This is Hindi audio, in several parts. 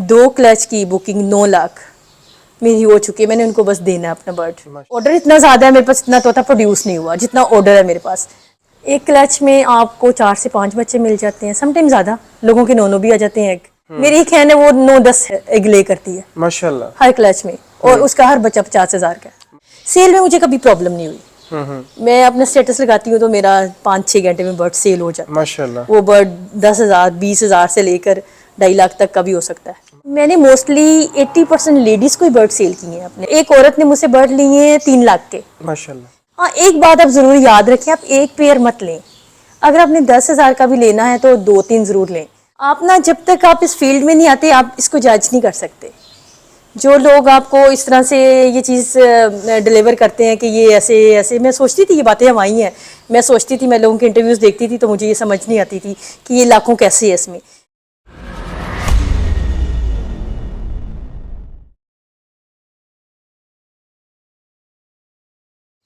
2 क्लच की बुकिंग 9 लाख मेरी हो चुकी है। मैंने उनको बस देना है अपना बर्ड। ऑर्डर इतना ज़्यादा है मेरे पास, इतना तोता प्रोड्यूस नहीं हुआ जितना ऑर्डर है मेरे पास। एक क्लच में आपको 4 से 5 बच्चे मिल जाते हैं, समटाइम ज़्यादा, लोगों के 9 भी आ जाते हैं एग। मेरी एक हैन है वो 9-10 एग ले करती है माशाल्लाह। हर क्लच में, और उसका हर बच्चा 50,000 का है। सेल में मुझे कभी प्रॉब्लम नहीं हुई। मैं अपना स्टेटस लगाती हूँ तो मेरा 5-6 घंटे में बर्ड सेल हो जाता है। माशाल्लाह। वो बर्ड 10,000 20,000 से लेकर 2.5 लाख तक का भी हो सकता है। मैंने मोस्टली 80% लेडीज को ही बर्ड सेल किए हैं अपने। एक औरत ने मुझसे बर्ड लिए हैं 3 लाख के। माशाल्लाह। हाँ, एक बात आप जरूर याद रखें, आप एक पेयर मत लें। अगर आपने 10,000 का भी लेना है तो 2-3 जरूर लें। आप ना, जब तक आप इस फील्ड में नहीं आते आप इसको जज नहीं कर सकते। जो लोग आपको इस तरह से ये चीज़ डिलीवर करते हैं कि ये ऐसे ऐसे, मैं सोचती थी ये बातें हम आई हैं, मैं सोचती थी, मैं लोगों के इंटरव्यूज़ देखती थी तो मुझे ये समझ नहीं आती थी कि ये लाखों कैसे है इसमें।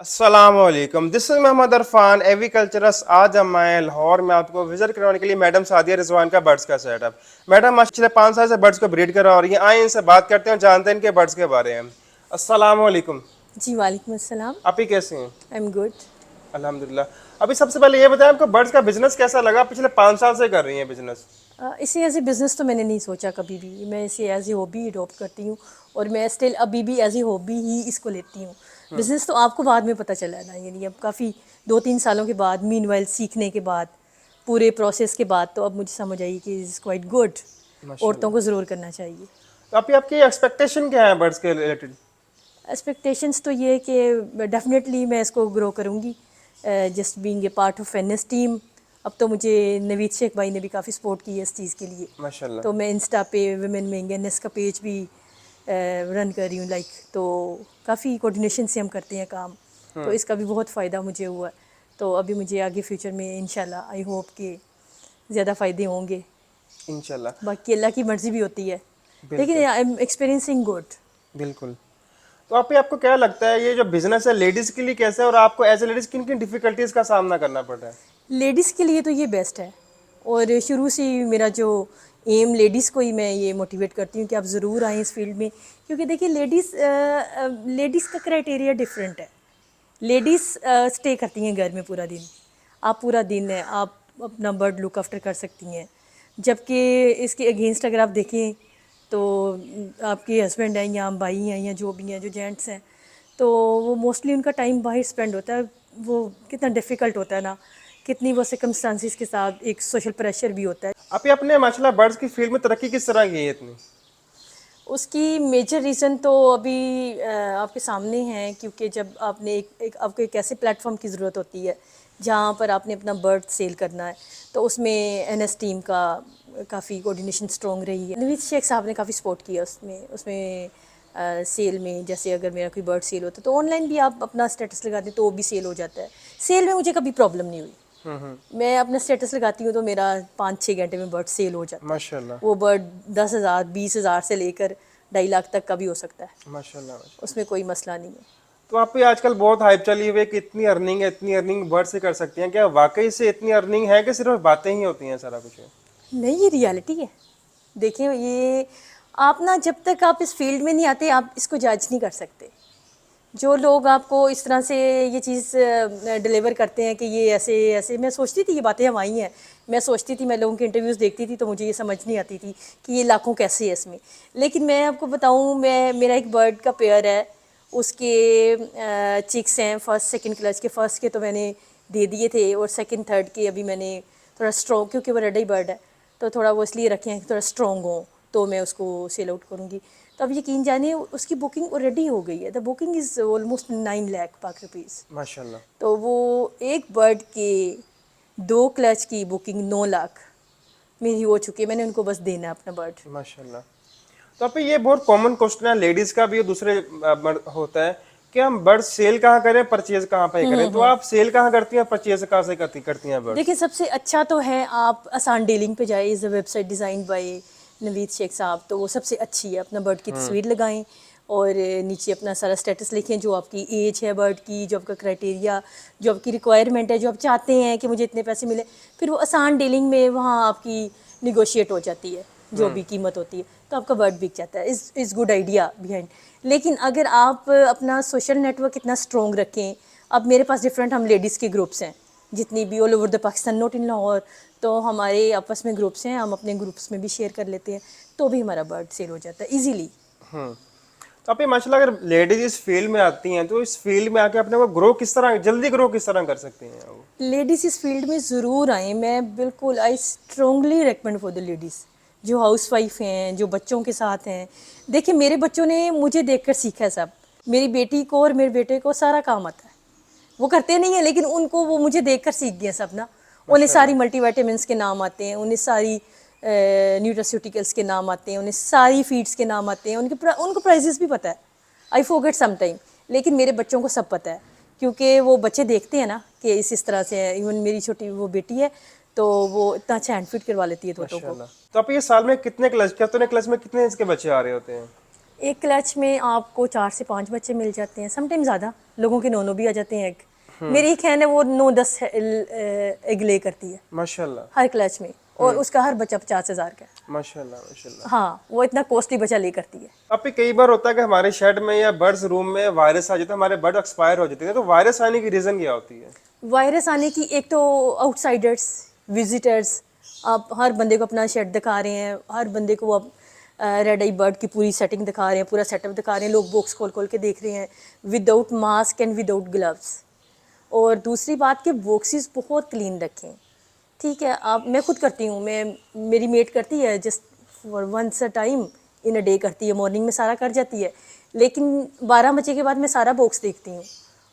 अस्सलामुअलैकुम, दिस इज मोहम्मद अरफान एग्रीकल्चरस। आज हम आए हैं लाहौर में आपको विजिट करवाने के लिए मैडम सादिया रिजवान का बर्ड्स का सेटअप। मैडम पिछले 5 साल से बर्ड्स को ब्रीड करा रही हैं। आए इनसे बात करते हैं, जानते हैं इनके बर्ड्स के बारे में। अस्सलामुअलैकुम। जी वालेकुम अस्सलाम। आप ही कैसे हैं? I am good. अल्हम्दुलिल्लाह। अभी सबसे पहले ये बताएं, आपको बर्ड्स का बिजनेस कैसा लगा? पिछले 5 साल से कर रही हैं बिजनेस। इसे एज ए बिज़नेस तो मैंने नहीं सोचा कभी भी। मैं इसे एज ए हॉबी अडॉप्ट करती हूँ और मैं स्टिल अभी भी एज ए हॉबी ही इसको लेती हूँ। बिज़नेस तो आपको बाद में पता चला ना, यानी अब काफ़ी 2-3 सालों के बाद, मीनवाइल सीखने के बाद, पूरे प्रोसेस के बाद, तो अब मुझे समझ आई कि इज़ क्वाइट गुड। औरतों को ज़रूर करना चाहिए। तो अभी आपकी एक्सपेक्टेशन क्या है बर्ड्स के रिलेटेड? एक्सपेक्टेशंस तो ये है कि डेफिनेटली मैं इसको ग्रो करूँगी, just being a part of NS team. अब तो मुझे नवीद शेख भाई ने भी काफ़ी सपोर्ट की है इस चीज़ के लिए। माशाल्लाह। तो मैं इंस्टा पे वुमेन विंग एनएस का पेज भी रन कर रही हूँ, लाइक, तो काफ़ी कोऑर्डिनेशन से हम करते हैं काम। तो इसका भी बहुत फ़ायदा मुझे हुआ है। तो अभी मुझे आगे फ्यूचर में इंशाल्लाह आई होप कि ज़्यादा फ़ायदे होंगे। इंशाल्लाह। बाकी अल्लाह की मर्ज़ी भी होती है, लेकिन बिल्कुल आई एम एक्सपीरियंसिंग गुड। बिल्कुल। तो आपको क्या लगता है ये जो बिजनेस है लेडीज के लिए कैसा है, और आपको एज ए लेडीज किन किन डिफिकल्टीज का सामना करना पड़ रहा है? लेडीज़ के लिए तो ये बेस्ट है, और शुरू से ही मेरा जो एम, लेडीज़ को ही मैं ये मोटिवेट करती हूँ कि आप ज़रूर आएँ इस फील्ड में। क्योंकि देखिए लेडीज़ का क्राइटेरिया डिफरेंट है। लेडीज़ स्टे करती हैं घर में पूरा दिन, आप पूरा दिन है आप अपना बर्ड लुक आफ्टर कर सकती हैं। जबकि इसके अगेंस्ट अगर आप देखें तो आपके हस्बैंड हैं या भाई हैं या जो भी हैं, जो जेंट्स हैं, तो वो मोस्टली उनका टाइम बाहर स्पेंड होता है। वो कितना डिफ़िकल्ट होता है ना, कितनी वो सर्कमस्टांसिस के साथ, एक सोशल प्रेशर भी होता है। आप अपने माशाल्लाह बर्ड्स की फील्ड में तरक्की किस तरह की है इतनी? उसकी मेजर रीज़न तो अभी आपके सामने है, क्योंकि जब आपने एक आपको एक ऐसे प्लेटफॉर्म की ज़रूरत होती है जहाँ पर आपने अपना बर्ड सेल करना है, तो उसमें एनएस टीम का काफ़ी कोऑर्डिनेशन स्ट्रॉन्ग रही है। नवीद शेख साहब ने काफ़ी सपोर्ट किया उसमें उसमें सेल में। जैसे अगर मेरा कोई बर्ड सेल होता है तो ऑनलाइन भी आप अपना स्टेटस लगा दें तो वो भी सेल हो जाता है। सेल में मुझे कभी प्रॉब्लम नहीं हुई। मैं अपना स्टेटस लगाती हूँ तो मेरा 5-6 घंटे में बर्ड सेल हो जाता है। माशाल्लाह। वो बर्ड 10,000 20,000 से लेकर 2.5 लाख तक का भी हो सकता है, माशाल्लाह माशाल्लाह। उसमें कोई मसला नहीं है। तो आप भी आजकल बहुत हाइप चली हुई है कि इतनी अर्निंग है, इतनी अर्निंग बर्ड से कर सकती हैं। क्या वाकई से इतनी अर्निंग है कि सिर्फ बातें ही होती हैं सारा कुछ है? नहीं, ये रियलिटी है। देखिए, ये आप ना, जब तक आप इस फील्ड में नहीं आते आप इसको जज नहीं कर सकते। जो लोग आपको इस तरह से ये चीज़ डिलीवर करते हैं कि ये ऐसे ऐसे, मैं सोचती थी ये बातें हम आई हैं, मैं सोचती थी, मैं लोगों के इंटरव्यूज़ देखती थी तो मुझे ये समझ नहीं आती थी कि ये लाखों कैसे है इसमें। लेकिन मैं आपको बताऊं, मैं मेरा एक बर्ड का पेयर है, उसके चिक्स हैं फर्स्ट सेकंड क्लच के। फर्स्ट के तो मैंने दे दिए थे, और सेकंड थर्ड के अभी मैंने थोड़ा स्ट्रॉन्ग, क्योंकि वो रेड ही बर्ड है तो थोड़ा वो इसलिए रखे हैं कि थोड़ा स्ट्रॉन्ग हो, तो मैं उसको सेल आउट करूँगी। तो अब यकीन जानिए उसकी बुकिंग ऑलरेडी हो गई है। The booking is almost 9 lakh पाक रुपीज़। माशाल्लाह। तो वो एक बर्ड के 2 क्लच की बुकिंग 9 लाख मेरी हो चुकी है। मैंने उनको बस देना है अपना बर्ड। माशाल्लाह। तो आप ये बहुत कॉमन क्वेश्चन है लेडीज का भी और दूसरे होता है कि हम बर्ड सेल कहाँ करें, परचेज कहाँ पे करें। तो आप सेल कहाँ करती हैं, परचेज कहाँ से करती हैं बर्ड्स? देखिए, सबसे अच्छा तो है आप आसान डीलिंग पे जाए। Is a website design by Naveed Shaikh साहब, तो वो सबसे अच्छी है। अपना बर्ड की तस्वीर लगाएं और नीचे अपना सारा स्टेटस लिखें, जो आपकी एज है बर्ड की, जो आपका क्राइटेरिया, जो आपकी रिक्वायरमेंट है, जो आप चाहते हैं कि मुझे इतने पैसे मिले। फिर वो आसान डीलिंग में वहाँ आपकी निगोशिएट हो जाती है जो भी कीमत होती है। तो आपका बर्ड बिक जाता है। Is good idea behind. लेकिन अगर आप अपना सोशल नेटवर्क इतना स्ट्रॉन्ग रखें, अब मेरे पास डिफरेंट हम लेडीज़ के ग्रुप्स हैं जितनी भी all over the Pakistan, not in Lahore, तो हमारे आपस में ग्रुप्स हैं, हम अपने ग्रुप्स में भी शेयर कर लेते हैं, तो भी हमारा बर्ड सेल हो जाता है ईजीली। तो आप ये माशाल्लाह अगर लेडीज इस फील्ड में आती हैं तो इस फील्ड में आके अपने को ग्रो किस तरह, जल्दी ग्रो किस तरह कर सकती हैं वो? लेडीज़ इस फील्ड में ज़रूर आएँ, मैं बिल्कुल आई strongly recommend for the ladies जो हाउस वाइफ हैं, जो बच्चों के साथ हैं। देखिए मेरे बच्चों ने मुझे देखकर सीखा है सब। मेरी बेटी को और मेरे बेटे को सारा काम आता है, वो करते नहीं है लेकिन उनको वो मुझे देखकर सीख गए सब ना। उन्हें सारी मल्टीविटामिन्स के नाम आते हैं, उन्हें सारी न्यूट्रास्यूटिकल्स के नाम आते हैं, उन्हें सारी फीड्स के नाम आते हैं, उनको प्राइजेस भी पता है। आई फॉरगेट सम टाइम, लेकिन मेरे बच्चों को सब पता है क्योंकि वो बच्चे देखते हैं ना कि इस तरह से है। इवन मेरी छोटी वो बेटी है तो वो इतना अच्छा हैंड फीड करवा लेती है तोतों को। माशाल्लाह। तो आप ये साल में कितने क्लच में कितने इसके बच्चे आ रहे होते हैं? एक क्लच में आपको 4 से 5 बच्चे मिल जाते हैं, समटाइम ज़्यादा, लोगों के 9 भी आ जाते हैं एग। मेरी एक है वो 9-10 एग ले करती है माशाल्लाह हर क्लच में, और उसका हर बच्चा 50,000 का है। माशाल्लाह माशाल्लाह। हाँ, वो इतना कॉस्टली बच्चा ले करती है। अब भी कई बार होता है कि हमारे शेड में या बर्ड्स रूम में वायरस आ जाता है, हमारे बर्ड एक्सपायर हो जाते हैं, तो वायरस आने की रीज़न क्या होती है? वायरस आने की एक तो आउटसाइडर्स, विजिटर्स, आप हर बंदे को अपना शेड दिखा रहे हैं, हर बंदे को आप रेड आई बर्ड की पूरी सेटिंग दिखा रहे हैं, पूरा सेटअप दिखा रहे हैं, लोग बॉक्स खोल खोल के देख रहे हैं without mask and without gloves. और दूसरी बात कि बॉक्सेस बहुत क्लीन रखें, ठीक है। आप मैं खुद करती हूँ, मेरी मेट करती है just for once a time in a day करती है, मॉर्निंग में सारा कर जाती है, लेकिन 12 बजे के बाद मैं सारा बॉक्स देखती हूँ।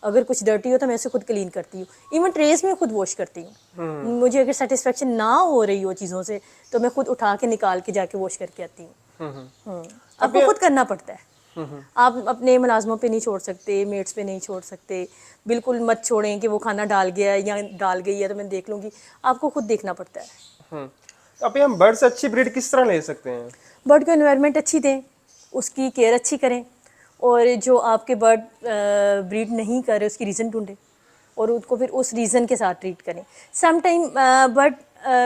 अगर कुछ डर्टी हो तो मैं उसे खुद क्लीन करती हूँ, इवन ट्रेस में खुद वॉश करती हूँ। मुझे अगर सेटिस्फेक्शन ना हो रही हो चीज़ों से तो मैं खुद उठा के निकाल के जाके वॉश करके आती हूँ। आपको खुद करना पड़ता है, आप अपने मुलाजमों पे नहीं छोड़ सकते, मेट्स पे नहीं छोड़ सकते, बिल्कुल मत छोड़ें कि वो खाना डाल गया है या डाल गई है तो मैं देख लूँगी, आपको खुद देखना पड़ता है। तो अब ये हम बर्ड से अच्छी ब्रीड किस तरह ले सकते हैं? बर्ड को एनवायरनमेंट अच्छी दें, उसकी केयर अच्छी करें, और जो आपके बर्ड ब्रीड नहीं कर रहे उसकी रीज़न ढूंढें और उनको फिर उस रीज़न के साथ ट्रीट करें। सम टाइम बर्ड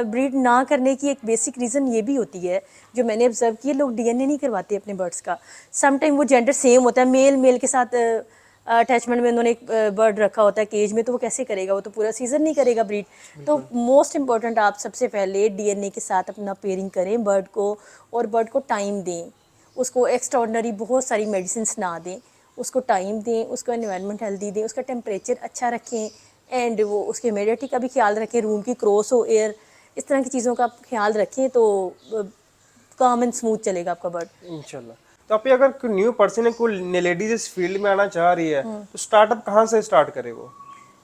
ब्रीड ना करने की एक बेसिक रीज़न ये भी होती है, जो मैंने ऑब्जर्व किया, लोग डीएनए नहीं करवाते अपने बर्ड्स का। सम टाइम वो जेंडर सेम होता है, मेल के साथ अटैचमेंट में उन्होंने एक बर्ड रखा होता है केज में, तो वो कैसे करेगा, वो तो पूरा सीज़न नहीं करेगा ब्रीड। तो मोस्ट इम्पॉर्टेंट, आप सबसे पहले डीएनए के साथ अपना पेयरिंग करें बर्ड को, और बर्ड को टाइम दें, उसको एक्स्ट्राऑर्डिनरी बहुत सारी मेडिसिन ना दें, उसको टाइम दें, उसको एनवायरनमेंट हेल्दी दें, उसका टेम्परेचर अच्छा रखें, एंड वो उसके ह्यूमिडिटी का भी ख्याल रखें, रूम की क्रॉस हो एयर, इस तरह की चीज़ों का आप ख्याल रखें तो काम एंड स्मूथ चलेगा आपका बर्ड। इंशाल्लाह। तो आप ये अगर कोई न्यू पर्सन है, कोई लेडीज इस फील्ड में आना चाह रही है, तो स्टार्टअप कहाँ से स्टार्ट करे वो?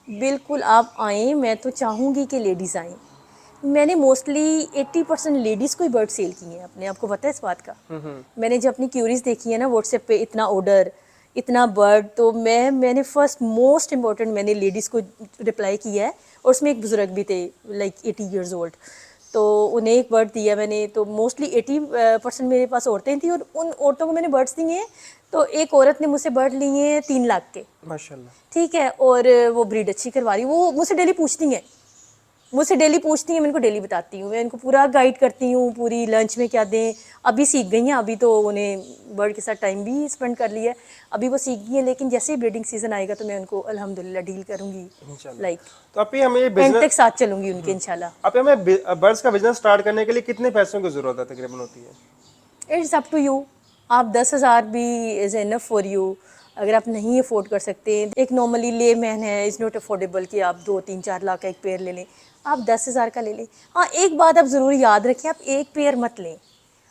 बिल्कुल आप आएँ, मैं तो चाहूँगी कि लेडीज़ आएँ। मैंने मोस्टली 80% लेडीज़ को ही बर्ड सेल किए हैं, अपने आपको पता है इस बात का। मैंने जब अपनी क्यूरीज देखी है ना व्हाट्सएप पे, इतना ऑर्डर, इतना बर्ड, तो मैंने फर्स्ट मोस्ट इम्पॉर्टेंट मैंने लेडीज़ को रिप्लाई किया है, और उसमें एक बुजुर्ग भी थे लाइक 80 ईयर्स ओल्ड, तो उन्हें एक बर्ड दिया मैंने। तो मोस्टली 80% मेरे पास औरतें थी, और उन औरतों को मैंने बर्ड्स दिए हैं। तो एक औरत ने मुझसे बर्ड लिए हैं 3 लाख के, माशाल्लाह। ठीक है, और वो ब्रीड अच्छी करवा रही, वो मुझसे डेली पूछती हैं, मैं इनको डेली बताती हूँ, मैं इनको पूरा गाइड करती हूँ, पूरी लंच में क्या दें। अभी सीख गई हैं, अभी तो उन्हें बर्ड के साथ टाइम भी स्पेंड कर लिया है, अभी वो सीख गई हैं, लेकिन जैसे ही ब्रीडिंग सीजन आएगा तो मैं उनको अल्हम्दुलिल्लाह डील करूँगी, इंशाल्लाह। लाइक तो आप ये हमें ये एंड बिजनेस, तक साथ चलूँगी उनके इंशाल्लाह। आप ये हमें बर्ड्स का बिजनेस स्टार्ट करने के लिए कितने पैसों की जरूरत है तकरीबन होती है? इट्स अप टू यू, आप 10,000 भी इज़ इनफ फॉर यू। अगर आप नहीं अफोर्ड कर सकते, एक नॉर्मली ले मैन है, इज़ नॉट अफोर्डेबल कि आप 2-3-4 लाख का एक पेयर ले लें, आप 10,000 का ले लें। हाँ, एक बात आप ज़रूर याद रखें, आप एक पेयर मत लें।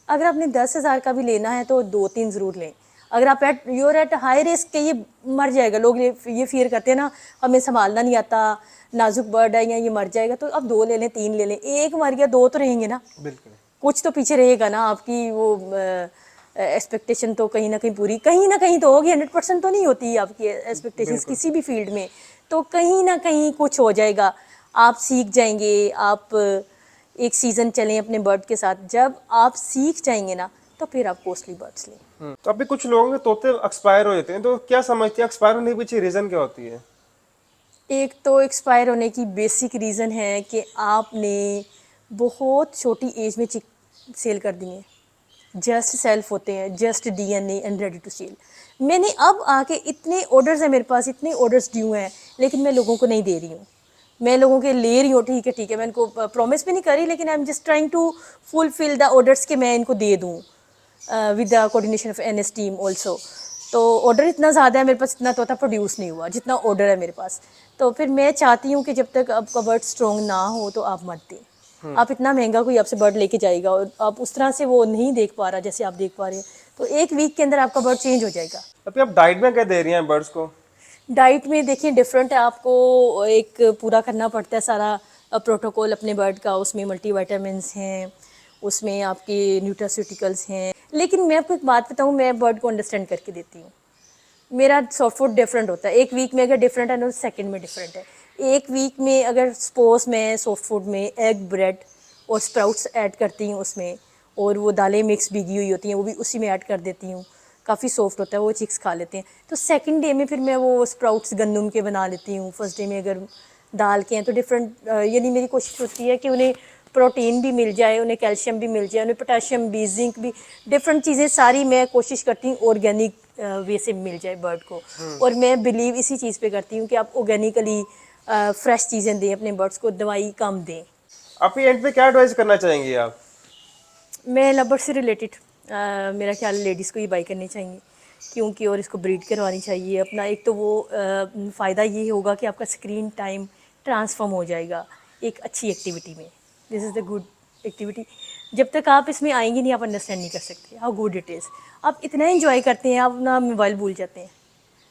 अगर आपने 10,000 का भी लेना है तो 2-3 ज़रूर लें। अगर आप यूर एट हाई रिस्क के ये मर जाएगा, लोग ये फियर करते हैं ना, हमें संभालना नहीं आता, नाजुक बर्ड है या ये मर जाएगा, तो आप 2 ले लें, 3 ले लें, एक मर गया 2 तो रहेंगे ना, बिल्कुल। कुछ तो पीछे रहेगा ना। आपकी वो एक्सपेक्टेशन तो कहीं ना कहीं तो होगी, 100% तो नहीं होती आपकी एक्सपेक्टेशंस किसी भी फील्ड में, तो कहीं ना कहीं कुछ हो जाएगा। आप सीख जाएंगे, आप एक सीज़न चलें अपने बर्ड के साथ, जब आप सीख जाएंगे ना तो फिर आप कॉस्टली बर्ड्स लें। तो अभी कुछ लोगों के तोते एक्सपायर हो जाते हैं, तो क्या समझते हैं एक्सपायर होने के पीछे रीजन क्या होती है? एक तो एक्सपायर होने की बेसिक रीज़न है कि आपने बहुत छोटी एज में चिक सेल कर दी है, जस्ट सेल्फ होते हैं, just DNA and ready to sell. मैंने अब आके इतने ऑर्डर्स हैं मेरे पास, इतने ऑर्डर्स ड्यू हैं, लेकिन मैं लोगों को नहीं दे रही हूँ। मैं लोगों के ले रही हूँ, ठीक है, मैं इनको प्रॉमिस भी नहीं करी, लेकिन I am just trying to fulfil the orders के मैं इनको दे दूँ with the coordination of NS team also. तो ऑर्डर इतना ज़्यादा है मेरे पास, इतना तोता प्रोड्यूस नहीं हुआ जितना ऑर्डर है मेरे पास। तो फिर मैं चाहती हूँ कि जब तक आपका बर्ड स्ट्रॉन्ग ना हो तो आप मत दें। आप इतना महंगा कोई आपसे बर्ड लेके जाएगा और आप उस तरह से वो नहीं देख पा रहा जैसे आप देख पा रहे हैं, तो एक वीक के अंदर आपका बर्ड चेंज हो जाएगा। अभी आप डाइट में क्या दे रही हैं बर्ड्स को? डाइट में देखिए डिफरेंट है, आपको एक पूरा करना पड़ता है सारा प्रोटोकॉल अपने बर्ड का। उसमें मल्टीविटामिन्स हैं, उसमें आपके न्यूट्रास्यूटिकल्स हैं। लेकिन मैं आपको एक बात बताऊँ, मैं बर्ड को अंडरस्टैंड करके देती हूँ। मेरा सॉफ्ट फूड डिफरेंट होता है, एक वीक में अगर डिफरेंट है ना, सेकंड में डिफरेंट है। एक वीक में अगर सपोज मैं सॉफ्ट फूड में एग, ब्रेड और स्प्राउट्स ऐड करती हूँ उसमें, और वो दालें मिक्स भीगी हुई होती हैं वो भी उसी में ऐड कर देती हूँ, काफ़ी सॉफ्ट होता है, वो चिक्स खा लेते हैं। तो सेकंड डे में फिर मैं वो स्प्राउट्स गंदम के बना लेती हूँ। फर्स्ट डे में अगर दाल के हैं तो डिफरेंट, यानी मेरी कोशिश होती है कि उन्हें प्रोटीन भी मिल जाए, उन्हें कैल्शियम भी मिल जाए, उन्हें पोटेशियम भी, जिंक भी, डिफरेंट चीज़ें सारी मैं कोशिश करती हूँ ऑर्गेनिक वे से मिल जाए बर्ड को। और मैं बिलीव इसी चीज़ पे करती हूँ कि आप ऑर्गेनिकली फ्रेश चीज़ें दें अपने बर्ड्स को, दवाई कम दें। आप एंड पे क्या एडवाइस करना चाहेंगी आप? मैं लवर से रिलेटेड मेरा ख्याल लेडीज़ को ही बाई करनी चाहिए, क्योंकि और इसको ब्रीड करवानी चाहिए अपना। एक तो वो फ़ायदा ये होगा कि आपका स्क्रीन टाइम ट्रांसफॉर्म हो जाएगा एक अच्छी एक्टिविटी में। This is the good activity. जब तक आप इसमें आएंगे नहीं, आप अंडरस्टैंड नहीं कर सकते हाउ गुड इट इज़। आप इतना इन्जॉय करते हैं, आप अपना मोबाइल भूल जाते हैं।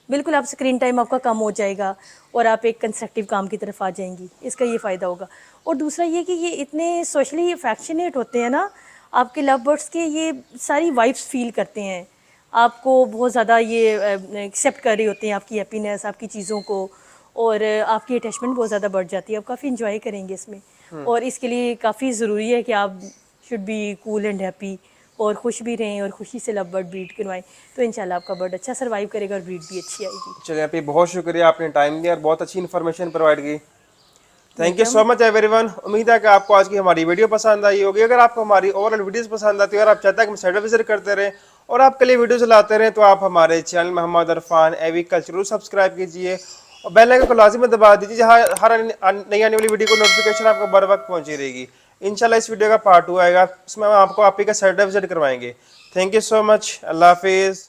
बिल्कुल, आप स्क्रीन टाइम आपका कम हो जाएगा और आप एक कंस्ट्रक्टिव काम की तरफ आ जाएंगी। इसका ये फ़ायदा होगा। और दूसरा ये कि ये इतने सोशली अफेक्शनेट होते हैं ना, आपके लव बर्ड्स के, ये सारी वाइब्स फील करते हैं, आपको बहुत ज़्यादा ये एक्सेप्ट कर रहे होते हैं आपकी हैप्पीनेस, आपकी चीज़ों को, और आपकी अटैचमेंट बहुत ज़्यादा बढ़ जाती है। आप काफ़ी इंजॉय करेंगे इसमें। और इसके लिए काफ़ी ज़रूरी है कि आप should be cool and happy, और खुश भी रहें और खुशी से लव बर्ड ब्रीड करवाएं, तो इंशाल्लाह आपका बर्ड अच्छा सर्वाइव करेगा और ब्रीड भी अच्छी आएगी। चलिए आप, बहुत शुक्रिया, आपने टाइम दिया और बहुत अच्छी इन्फॉर्मेशन प्रोवाइड की। Thank you so much everyone. उम्मीद है कि आपको आज की हमारी वीडियो पसंद आई होगी। अगर आपको हमारी ओवरऑल वीडियोस पसंद आती है और आप चाहते हैं कि हम साइट विजिट करते रहें और आपके लिए वीडियोस लाते रहें, तो आप हमारे चैनल मोहम्मद इरफान एविकल्चर जरूर सब्सक्राइब कीजिए और बेल आइकन को लाजिमी दबा दीजिए, जहाँ हर नई आने वाली वीडियो को नोटिफिकेशन आपको बर वक्त पहुंची रहेगी। इंशाल्लाह इस वीडियो का पार्ट 2 आएगा, उसमें हम आपको आप ही का साइट विजिट करवाएंगे। Thank you so much. अल्लाह हाफिज़।